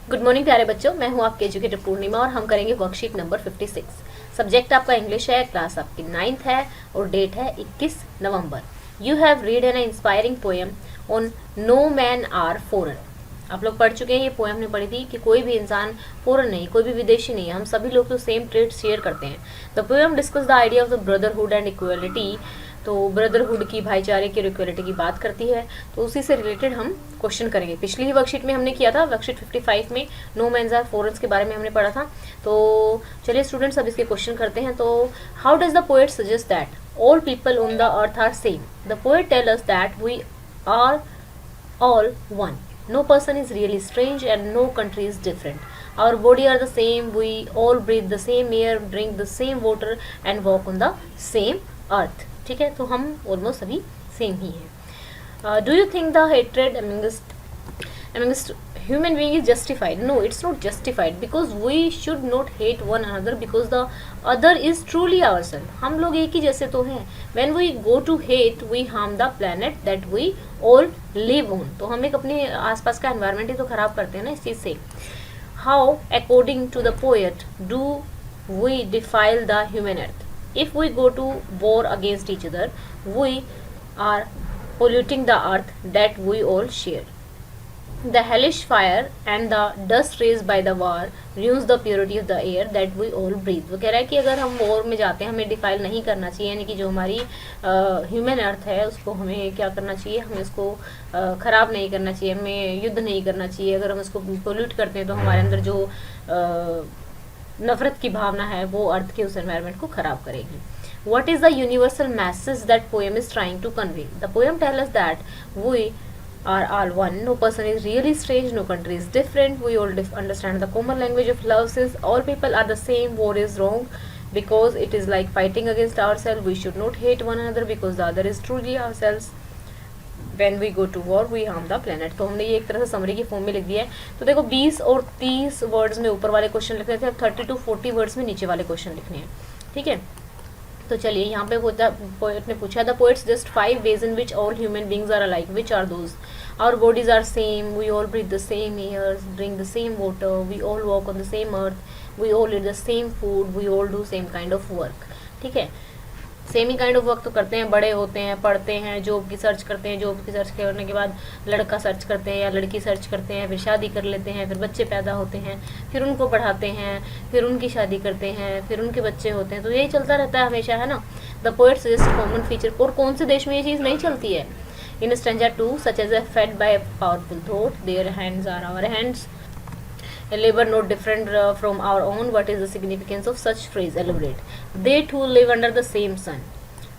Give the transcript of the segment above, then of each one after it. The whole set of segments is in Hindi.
गुड मॉर्निंग प्यारे बच्चों, मैं हूं आपके एजुकेटर पूर्णिमा और हम करेंगे वर्कशीट नंबर 56। सब्जेक्ट आपका इंग्लिश है, क्लास आपकी 9th है और डेट है 21 नवंबर। You have read an inspiring poem on no man are foreign. आप लोग पढ़ चुके हैं, ये पोएम हमने पढ़ी थी कि कोई भी इंसान फॉरेन नहीं, कोई भी विदेशी नहीं है, हम सभी लोग तो सेम ट्रेड्स शेयर करते हैं। The poem discuss the idea of the brotherhood and equality. तो ब्रदरहुड की, भाईचारे की, इक्वलिटी की बात करती है, तो उसी से रिलेटेड हम क्वेश्चन करेंगे। पिछली ही वर्कशीट में हमने किया था, वर्कशीट 55 में नो मैन्स आर फॉरेन्स के बारे में हमने पढ़ा था। तो चलिए स्टूडेंट्स, अब इसके क्वेश्चन करते हैं। तो how does the poet suggest that all people on the earth are same? The poet tell us that we are all one. No person is really strange and no country is different. Our body are the same. We all breathe the same air, drink the same water and walk on the same earth. ठीक है, तो हम ऑलमोस्ट सभी सेम ही हैं। Do you think the hatred amongst human being is justified? No, it's not justified because we should not hate one another because the other is truly ourselves. हम लोग एक ही जैसे तो हैं। When we go to hate, we harm the planet that we all live on. तो हम एक अपने आसपास का एनवायरनमेंट ही तो खराब करते हैं ना इस चीज़ से। How, according to the poet, do we defile the human earth? If we go to war against each other, we are polluting the earth that we all share. The hellish fire and the dust raised by the war ruins the purity of the air that we all breathe. वो कह रहा है कि अगर हम वॉर में जाते हैं, हमें डिफाइल नहीं करना चाहिए, यानी कि जो हमारी ह्यूमन अर्थ है उसको हमें क्या करना चाहिए, हमें उसको ख़राब नहीं करना चाहिए, हमें युद्ध नहीं करना चाहिए। अगर हम उसको पोल्यूट करते हैं तो हमारे अंदर जो नफरत की भावना है वो अर्थ के उस एनवायरनमेंट को ख़राब करेगी। What is the universal message that poem is trying to convey? The poem tells us that we are all one. No person is really strange. No country is different. We all understand the common language of love. Since all people are the same, war is wrong because it is like fighting against ourselves. We should not hate one another because the other is truly ourselves. When we go to war, we harm the planet. तो हमने ये एक तरह से समरी की फॉर्म में लिख दिया है। तो देखो 20 और 30 वर्ड्स में ऊपर वाले क्वेश्चन लिखने थे, अब 30 to 40 वर्ड्स में नीचे वाले क्वेश्चन लिखने हैं। ठीक है, तो चलिए यहाँ पे पोएट ने पूछा the poets just 5 ways in which all human beings are alike. Which are those? Our bodies are same. We all breathe the same air, drink the same water. We all walk on the same earth. We all eat the same food. We all do same kind of work. ठीक है, same he kind of work तो करते हैं, बड़े होते हैं, पढ़ते हैं, जॉब की सर्च करते हैं, जॉब की सर्च करने के बाद लड़का सर्च करते हैं या लड़की सर्च करते हैं, फिर शादी कर लेते हैं, फिर बच्चे पैदा होते हैं, फिर उनको पढ़ाते हैं, फिर उनकी शादी करते हैं, फिर उनके बच्चे होते हैं। तो यही चलता रहता है हमेशा, है ना। The poet suggest common feature. और कौन से देश में ये चीज़ नहीं चलती है? In stanza 2 such as a fed by powerful thought, their hands are our hands, a labor not different from our own. What is the significance of such phrase? Elaborate. They too live under the same sun,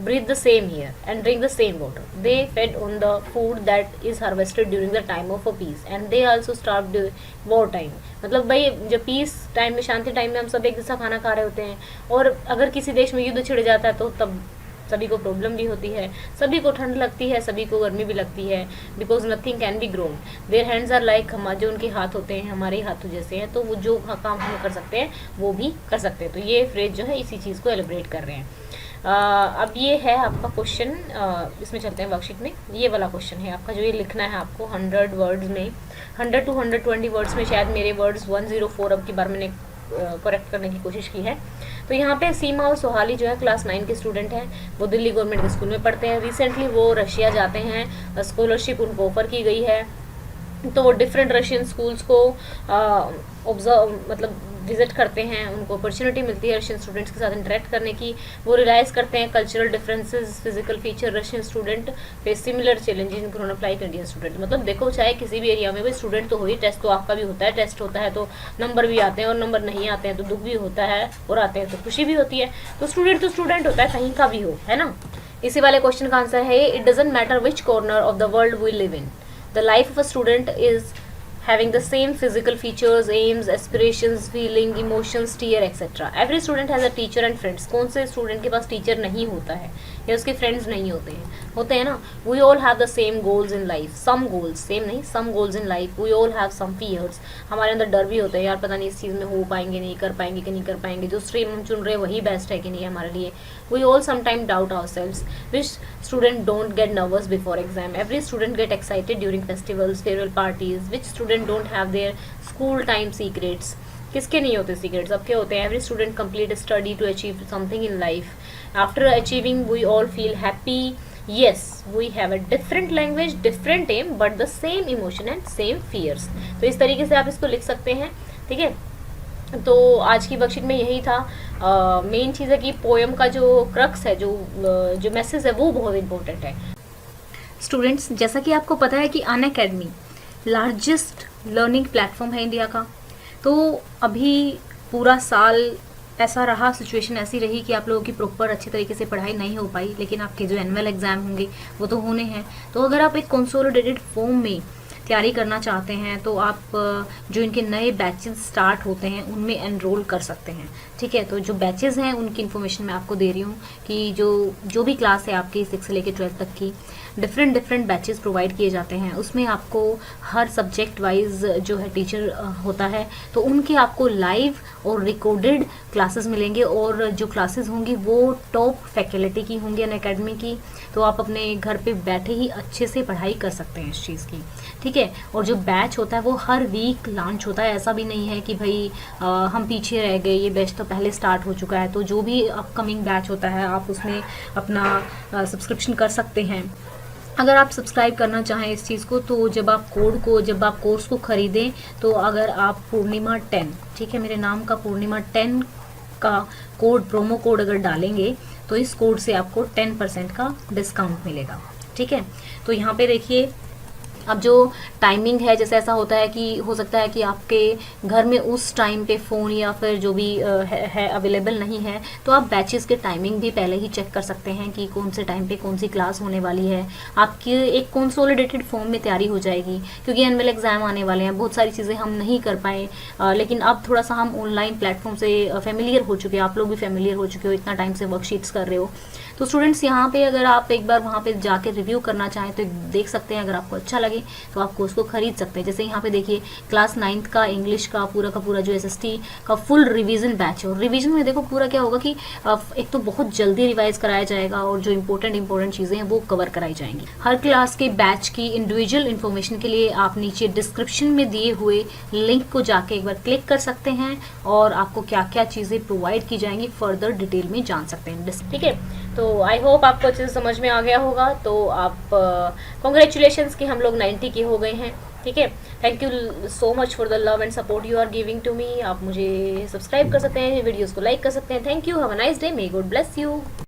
breathe the same air and drink the same water. They fed on the food that is harvested during the time of a peace and they also starved during war time. मतलब भाई जब पीस टाइम में, शांति टाइम में हम सब एक जैसा खाना खा रहे होते हैं, और अगर किसी देश में युद्ध छिड़ जाता है तो तब सभी को प्रॉब्लम भी होती है, सभी को ठंड लगती है, सभी को गर्मी भी लगती है, because nothing can be grown. Their hands are like, हम जो उनके हाथ होते हैं हमारे हाथों जैसे हैं, तो वो जो काम हम कर सकते हैं वो भी कर सकते हैं। तो ये फ्रेज जो है इसी चीज़ को एलिब्रेट कर रहे हैं। अब ये है आपका क्वेश्चन, इसमें चलते हैं वर्कशीट में। ये वाला क्वेश्चन है आपका, जो ये लिखना है आपको 100 वर्ड्स में, 100 to 120 वर्ड्स में। शायद मेरे वर्ड्स 104 अब की बार मैंने करेक्ट करने की कोशिश की है। तो यहाँ पे सीमा और सोहाली जो है क्लास 9 के स्टूडेंट हैं, वो दिल्ली गवर्नमेंट के स्कूल में पढ़ते हैं। रिसेंटली वो रशिया जाते हैं, स्कॉलरशिप उनको ऑफर की गई है, तो वो डिफरेंट रशियन स्कूल्स को ऑब्जर्व मतलब विजिट करते हैं, उनको अपॉर्चुनिटी मिलती है रशियन स्टूडेंट्स के साथ इंटरेक्ट करने की। वो रियलाइज़ करते हैं cultural differences, physical feature. Russian student face similar challenges in apply to Indian student. मतलब देखो, चाहे किसी भी एरिया में भी स्टूडेंट तो हो ही, टेस्ट तो आपका भी होता है, टेस्ट होता है तो नंबर भी आते हैं, और नंबर नहीं आते हैं तो दुख भी होता है, और आते हैं तो खुशी भी होती है। तो स्टूडेंट होता है, कहीं का भी हो, है ना। इसी वाले क्वेश्चन का आंसर है, it doesn't matter which corner of the world we live in, the life of a student is having the same physical features, aims, aspirations, feeling, emotions, tear, etc. Every student has a teacher and friends. कौन से स्टूडेंट के पास टीचर नहीं होता है या उसके फ्रेंड्स नहीं होते हैं ना। We all have the same goals in life. Some goals, same नहीं, some goals in life. We all have some fears. हमारे अंदर डर भी होता है, यार पता नहीं इस चीज़ में हो पाएंगे, नहीं कर पाएंगे कि नहीं कर पाएंगे, जो स्ट्रीम हम चुन रहे हैं वही बेस्ट है कि नहीं हमारे लिए। We all sometimes doubt ourselves. Which student don't get nervous before exam? Every student get excited during festivals, farewell parties. Which student don't have their school time secrets, किसके नहीं होते सीक्रेट्स, सबके होते हैं. Every student complete study to achieve something in life. After achieving we all feel happy. yes, we have a different language, different aim, but the same emotion and same fears. तो इस तरीके से आप इसको लिख सकते हैं. ठीक है, तो आज की वर्कशीट में यही था. मेन चीज़ है कि पोएम का जो क्रक्स है, जो मैसेज है, वो बहुत इंपॉर्टेंट है. स्टूडेंट्स, जैसा कि आपको पता है कि अनअकैडमी लार्जेस्ट लर्निंग प्लेटफॉर्म है इंडिया का. तो अभी पूरा साल ऐसा रहा, सिचुएशन ऐसी रही कि आप लोगों की प्रॉपर अच्छे तरीके से पढ़ाई नहीं हो पाई, लेकिन आपके जो एनुअल एग्ज़ाम होंगे वो तो होने हैं. तो अगर आप एक कंसोलिडेटेड फॉर्म में तैयारी करना चाहते हैं तो आप जो इनके नए बैचेस स्टार्ट होते हैं उनमें एनरोल कर सकते हैं. ठीक है, तो जो बैचेस हैं उनकी इन्फॉर्मेशन मैं आपको दे रही हूँ कि जो भी क्लास है आपकी 6 से लेकर 12 तक की, डिफरेंट बैचेस प्रोवाइड किए जाते हैं. उसमें आपको हर सब्जेक्ट वाइज जो है टीचर होता है, तो उनके आपको लाइव और रिकॉर्डेड क्लासेस मिलेंगे, और जो क्लासेस होंगी वो टॉप फैकल्टी की होंगी अनअकैडमी की. तो आप अपने घर पे बैठे ही अच्छे से पढ़ाई कर सकते हैं इस चीज़ की. ठीक है, और जो बैच होता है वो हर वीक लॉन्च होता है. ऐसा भी नहीं है कि भाई हम पीछे रह गए, ये बैच तो पहले स्टार्ट हो चुका है. तो जो भी अपकमिंग बैच होता है आप उसमें अपना सब्सक्रिप्शन कर सकते हैं. अगर आप सब्सक्राइब करना चाहें इस चीज़ को, तो जब आप कोर्स को ख़रीदें, तो अगर आप पूर्णिमा 10, ठीक है, मेरे नाम का पूर्णिमा 10 का कोड, प्रोमो कोड अगर डालेंगे तो इस कोड से आपको 10% का डिस्काउंट मिलेगा. ठीक है, तो यहाँ पे देखिए, अब जो टाइमिंग है, जैसे ऐसा होता है कि हो सकता है कि आपके घर में उस टाइम पे फ़ोन या फिर जो भी है अवेलेबल नहीं है, तो आप बैचेस के टाइमिंग भी पहले ही चेक कर सकते हैं कि कौन से टाइम पे कौन सी क्लास होने वाली है. आपकी एक कंसोलिडेटेड फॉर्म में तैयारी हो जाएगी, क्योंकि एनुअल एग्ज़ाम आने वाले हैं. बहुत सारी चीज़ें हम नहीं कर पाए, लेकिन अब थोड़ा सा हम ऑनलाइन प्लेटफॉर्म से फेमिलियर हो चुके हैं. आप लोग भी फेमिलियर हो चुके हो, इतना टाइम से वर्कशीट्स कर रहे हो. तो स्टूडेंट्स, यहाँ पे अगर आप एक बार वहाँ पे जाके रिव्यू करना चाहें तो देख सकते हैं. अगर आपको अच्छा लगे तो आप कोर्स को खरीद सकते हैं. जैसे यहाँ पे देखिए, क्लास 9th का इंग्लिश का पूरा जो SST का फुल रिवीजन बैच है. और रिवीजन में देखो पूरा क्या होगा कि एक तो बहुत जल्दी रिवाइज कराया जाएगा, और जो इंपॉर्टेंट चीज़ें हैं वो कवर कराई जाएंगी. हर क्लास के बैच की इंडिविजुअल इन्फॉर्मेशन के लिए आप नीचे डिस्क्रिप्शन में दिए हुए लिंक को जाके एक बार क्लिक कर सकते हैं, और आपको क्या क्या चीज़ें प्रोवाइड की जाएंगी फर्दर डिटेल में जान सकते हैं. ठीक है, तो आई होप आपको अच्छे से समझ में आ गया होगा. तो आप कॉन्ग्रेचुलेशंस कि हम लोग 90 के हो गए हैं. ठीक है, thank you so much for the love and support you are giving to me. आप मुझे सब्सक्राइब कर सकते हैं, वीडियोस को लाइक कर सकते हैं. Thank you, have a nice day, may God bless you.